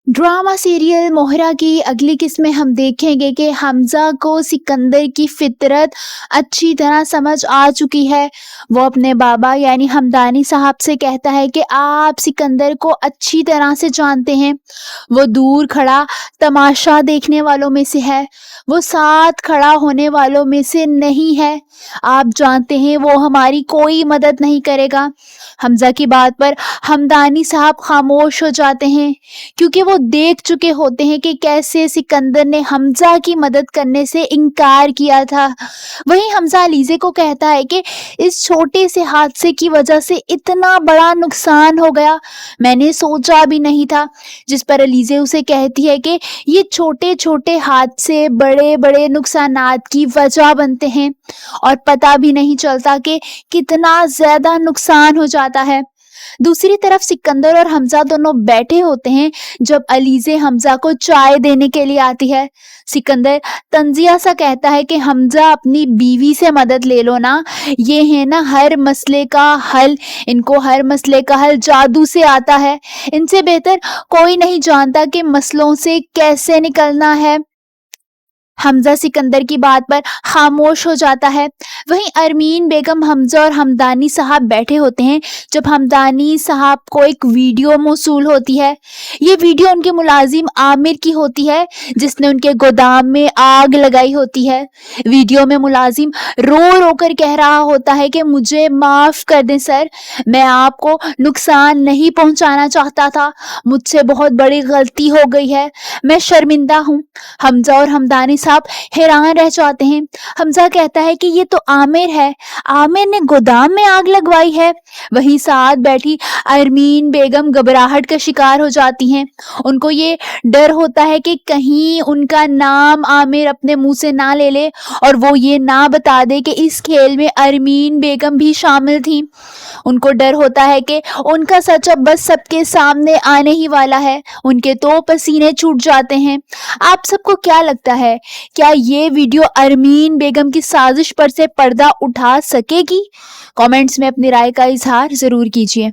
Drama serial मोहरा की अगली किस्त में हम देखेंगे कि हमजा को सिकंदर की फितरत अच्छी तरह समझ आ चुकी है। वो अपने बाबा यानी हमदानी साहब से कहता है कि आप सिकंदर को अच्छी तरह से जानते हैं। वो दूर खड़ा तमाशा देखने वालों में से है, वो साथ खड़ा होने वालों में से नहीं है। आप जानते हैं वो हमारी कोई मदद नहीं करेगा। हमजा की बात पर हमदानी साहब खामोश हो जाते हैं, क्योंकि वो देख चुके होते हैं कि कैसे सिकंदर ने हमजा की मदद करने से इनकार किया था। वहीं हमजा अलीज़े को कहता है कि इस छोटे से हादसे की वजह से इतना बड़ा नुकसान हो गया, मैंने सोचा भी नहीं था। जिस पर अलीज़े उसे कहती है कि ये छोटे छोटे हादसे बड़े बड़े नुकसानात की वजह बनते हैं और पता भी नहीं चलता कि कितना ज्यादा नुकसान हो जाता है। दूसरी तरफ सिकंदर और हमजा दोनों बैठे होते हैं जब अलीज़े हमजा को चाय देने के लिए आती है। सिकंदर तंजिया सा कहता है कि हमजा अपनी बीवी से मदद ले लो ना, ये है ना हर मसले का हल, इनको हर मसले का हल जादू से आता है, इनसे बेहतर कोई नहीं जानता कि मसलों से कैसे निकलना है। हमजा सिकंदर की बात पर खामोश हो जाता है। वहीं अरमीन बेगम, हमजा और हमदानी साहब बैठे होते हैं जब हमदानी साहब को एक वीडियो मौसूल होती है। ये वीडियो उनके मुलाजिम आमिर की होती है जिसने उनके गोदाम में आग लगाई होती है। वीडियो में मुलाजिम रो रो कर कह रहा होता है कि मुझे माफ कर दें सर, मैं आपको नुकसान नहीं पहुंचाना चाहता था, मुझसे बहुत बड़ी गलती हो गई है, मैं शर्मिंदा हूँ। हमजा और हमदानी साहब हैरान रह जाते हैं। हमजा कहता है कि ये तो आमिर है, आमिर ने गोदाम में आग लगवाई है। वहीं साथ बैठी अरमीन बेगम घबराहट का शिकार हो जाती हैं। उनको ये डर होता है कि कहीं उनका नाम आमिर अपने मुंह से ना ले ले और वो ये ना बता दे कि इस खेल में अरमीन बेगम भी शामिल थी। उनको डर होता है कि उनका सच अब बस सबके सामने आने ही वाला है। उनके तो पसीने छूट जाते हैं। आप सबको क्या लगता है, क्या ये वीडियो अरमीन बेगम की साजिश पर से पर्दा उठा सकेगी? कमेंट्स में अपनी राय का इजहार जरूर कीजिए।